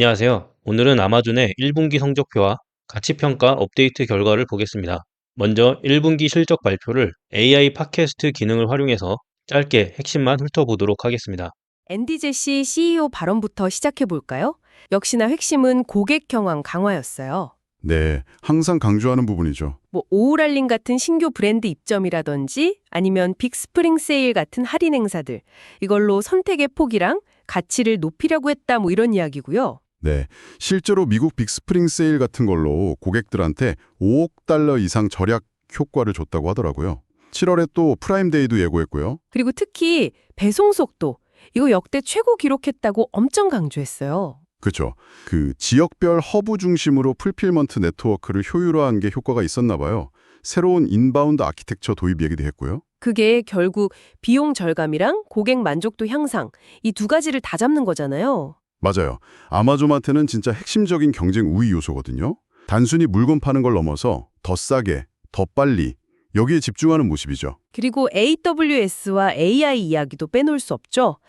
안녕하세요. 오늘은 아마존의 1분기 성적표와 가치평가 업데이트 결과를 보겠습니다. 먼저 1분기 실적 발표를 AI 팟캐스트 기능을 활용해서 짧게 핵심만 훑어보도록 하겠습니다. 앤디 제시 CEO 발언부터 시작해 볼까요? 역시나 핵심은 고객 경황 강화였어요. 네, 항상 강조하는 부분이죠. 뭐 오우랄링 같은 신규 브랜드 입점이라든지 아니면 빅스프링 세일 같은 할인 행사들, 이걸로 선택의 폭이랑 가치를 높이려고 했다 뭐 이런 이야기고요. 네, 실제로 미국 빅스프링 세일 같은 걸로 고객들한테 5억 달러 이상 절약 효과를 줬다고 하더라고요. 7월에 또 프라임데이도 예고했고요. 그리고 특히 배송 속도, 이거 역대 최고 기록했다고 엄청 강조했어요. 그렇죠. 그 지역별 허브 중심으로 풀필먼트 네트워크를 효율화한 게 효과가 있었나 봐요. 새로운 인바운드 아키텍처 도입 얘기도 했고요. 그게 결국 비용 절감이랑 고객 만족도 향상, 이 두 가지를 다 잡는 거잖아요. 맞아요. 아마존한테는 진짜 핵심적인 경쟁 우위 요소거든요. 단순히 물건 파는 걸 넘어서 더 싸게, 더 빨리 여기에 집중하는 모습이죠. 그리고 AWS와 AI 이야기도 빼놓을 수 없죠.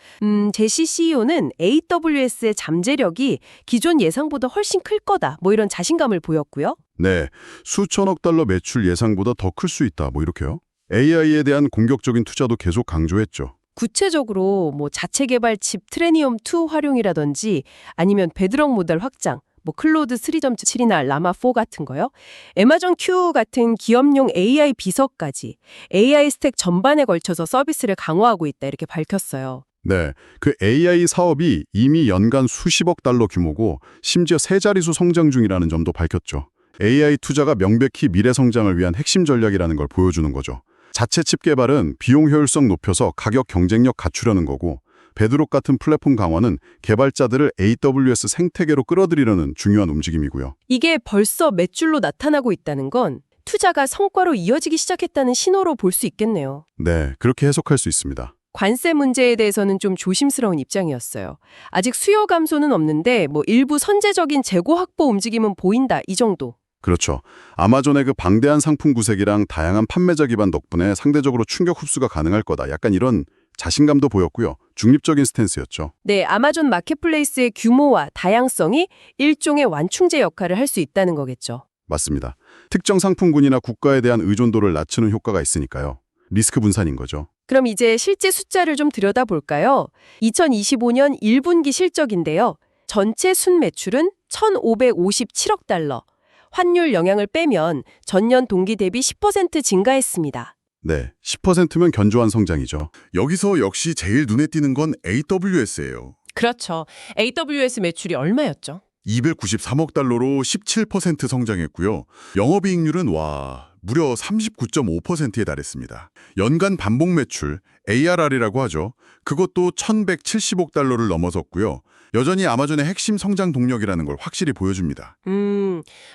제시 CEO는 AWS의 잠재력이 기존 예상보다 훨씬 클 거다, 뭐 이런 자신감을 보였고요. 네, 수천억 달러 매출 예상보다 더 클 수 있다, 뭐 이렇게요. AI에 대한 공격적인 투자도 계속 강조했죠. 구체적으로 뭐 자체 개발 칩 트레니엄2 활용이라든지 아니면 베드럭 모델 확장, 뭐 클로드 3.7이나 라마4 같은 거요. 애마존 Q 같은 기업용 AI 비서까지 AI 스택 전반에 걸쳐서 서비스를 강화하고 있다 이렇게 밝혔어요. 네, 그 AI 사업이 이미 연간 수십억 달러 규모고 심지어 세 자릿수 성장 중이라는 점도 밝혔죠. AI 투자가 명백히 미래 성장을 위한 핵심 전략이라는 걸 보여주는 거죠. 자체 칩 개발은 비용 효율성 높여서 가격 경쟁력 갖추려는 거고 베드록 같은 플랫폼 강화는 개발자들을 AWS 생태계로 끌어들이려는 중요한 움직임이고요. 이게 벌써 매출로 나타나고 있다는 건 투자가 성과로 이어지기 시작했다는 신호로 볼 수 있겠네요. 네, 그렇게 해석할 수 있습니다. 관세 문제에 대해서는 좀 조심스러운 입장이었어요. 아직 수요 감소는 없는데 뭐 일부 선제적인 재고 확보 움직임은 보인다 이 정도. 그렇죠. 아마존의 그 방대한 상품 구색이랑 다양한 판매자 기반 덕분에 상대적으로 충격 흡수가 가능할 거다. 약간 이런 자신감도 보였고요. 중립적인 스탠스였죠. 네, 아마존 마켓플레이스의 규모와 다양성이 일종의 완충제 역할을 할 수 있다는 거겠죠. 맞습니다. 특정 상품군이나 국가에 대한 의존도를 낮추는 효과가 있으니까요. 리스크 분산인 거죠. 그럼 이제 실제 숫자를 좀 들여다볼까요? 2025년 1분기 실적인데요. 전체 순매출은 1,557억 달러. 환율 영향을 빼면 전년 동기 대비 10% 증가했습니다. 네, 10%면 견조한 성장이죠. 여기서 역시 제일 눈에 띄는 건 AWS예요. 그렇죠. AWS 매출이 얼마였죠? 293억 달러로 17% 성장했고요. 영업이익률은 무려 39.5%에 달했습니다. 연간 반복 매출, ARR이라고 하죠. 그것도 1,170억 달러를 넘어섰고요. 여전히 아마존의 핵심 성장 동력이라는 걸 확실히 보여줍니다.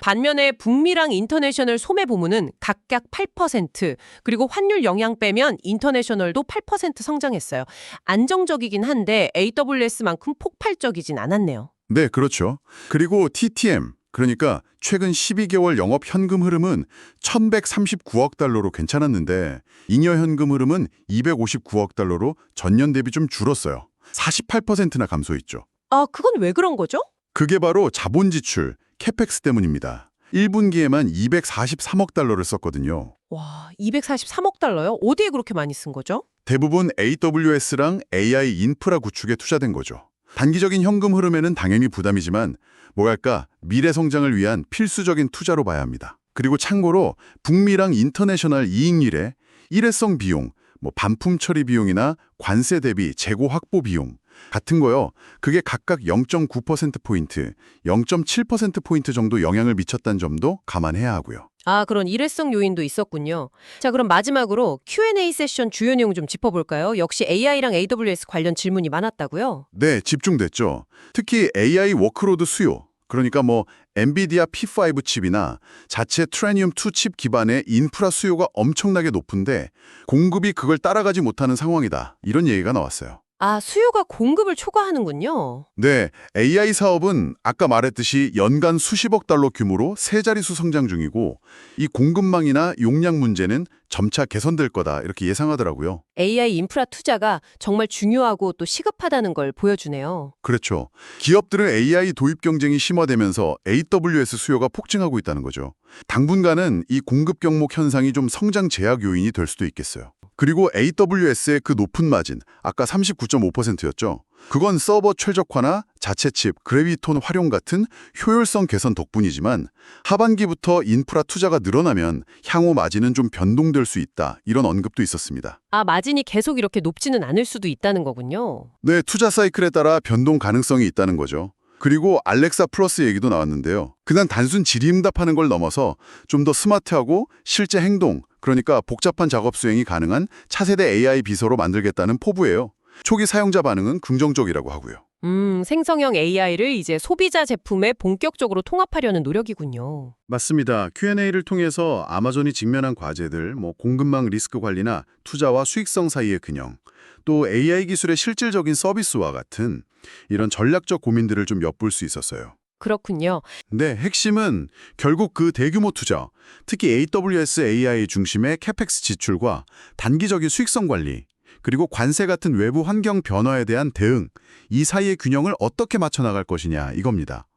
반면에 북미랑 인터내셔널 소매 부문은 각각 8%, 그리고 환율 영향 빼면 인터내셔널도 8% 성장했어요. 안정적이긴 한데 AWS만큼 폭발적이진 않았네요. 네, 그렇죠. 그리고 TTM, 그러니까 최근 12개월 영업 현금 흐름은 1,139억 달러로 괜찮았는데 잉여 현금 흐름은 259억 달러로 전년 대비 좀 줄었어요. 48%나 감소했죠. 아, 그건 왜 그런 거죠? 그게 바로 자본 지출, 캐펙스 때문입니다. 1분기에만 243억 달러를 썼거든요. 와, 243억 달러요? 어디에 그렇게 많이 쓴 거죠? 대부분 AWS랑 AI 인프라 구축에 투자된 거죠. 단기적인 현금 흐름에는 당연히 부담이지만 뭐랄까 미래 성장을 위한 필수적인 투자로 봐야 합니다. 그리고 참고로 북미랑 인터내셔널 이익률에 일회성 비용, 반품 처리 비용이나 관세 대비 재고 확보 비용 같은 거요. 그게 각각 0.9%포인트, 0.7%포인트 정도 영향을 미쳤다는 점도 감안해야 하고요. 아, 그런 일회성 요인도 있었군요. 자, 그럼 마지막으로 Q&A 세션 주요 내용 좀 짚어볼까요? 역시 AI랑 AWS 관련 질문이 많았다고요? 네, 집중됐죠. 특히 AI 워크로드 수요, 그러니까 엔비디아 P5 칩이나 자체 트레니움2 칩 기반의 인프라 수요가 엄청나게 높은데 공급이 그걸 따라가지 못하는 상황이다. 이런 얘기가 나왔어요. 아, 수요가 공급을 초과하는군요. 네, AI 사업은 아까 말했듯이 연간 수십억 달러 규모로 세 자릿수 성장 중이고 이 공급망이나 용량 문제는 점차 개선될 거다 이렇게 예상하더라고요. AI 인프라 투자가 정말 중요하고 또 시급하다는 걸 보여주네요. 그렇죠. 기업들은 AI 도입 경쟁이 심화되면서 AWS 수요가 폭증하고 있다는 거죠. 당분간은 이 공급 경목 현상이 좀 성장 제약 요인이 될 수도 있겠어요. 그리고 AWS의 그 높은 마진, 아까 39.5%였죠. 그건 서버 최적화나 자체 칩, 그래비톤 활용 같은 효율성 개선 덕분이지만 하반기부터 인프라 투자가 늘어나면 향후 마진은 좀 변동될 수 있다. 이런 언급도 있었습니다. 아, 마진이 계속 이렇게 높지는 않을 수도 있다는 거군요. 네, 투자 사이클에 따라 변동 가능성이 있다는 거죠. 그리고 알렉사 플러스 얘기도 나왔는데요. 그냥 단순 질의응답하는 걸 넘어서 좀 더 스마트하고 실제 행동, 그러니까 복잡한 작업 수행이 가능한 차세대 AI 비서로 만들겠다는 포부예요. 초기 사용자 반응은 긍정적이라고 하고요. 생성형 AI를 이제 소비자 제품에 본격적으로 통합하려는 노력이군요. 맞습니다. Q&A를 통해서 아마존이 직면한 과제들, 공급망 리스크 관리나 투자와 수익성 사이의 균형, 또 AI 기술의 실질적인 서비스와 같은 이런 전략적 고민들을 좀 엿볼 수 있었어요. 그렇군요. 근데 핵심은 결국 그 대규모 투자, 특히 AWS AI 중심의 캐펙스 지출과 단기적인 수익성 관리, 그리고 관세 같은 외부 환경 변화에 대한 대응, 이 사이의 균형을 어떻게 맞춰 나갈 것이냐 이겁니다.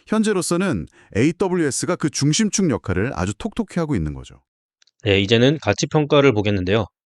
현재로서는 AWS가 그 중심축 역할을 아주 톡톡히 하고 있는 거죠. 네, 이제는 가치 평가를 보겠는데요.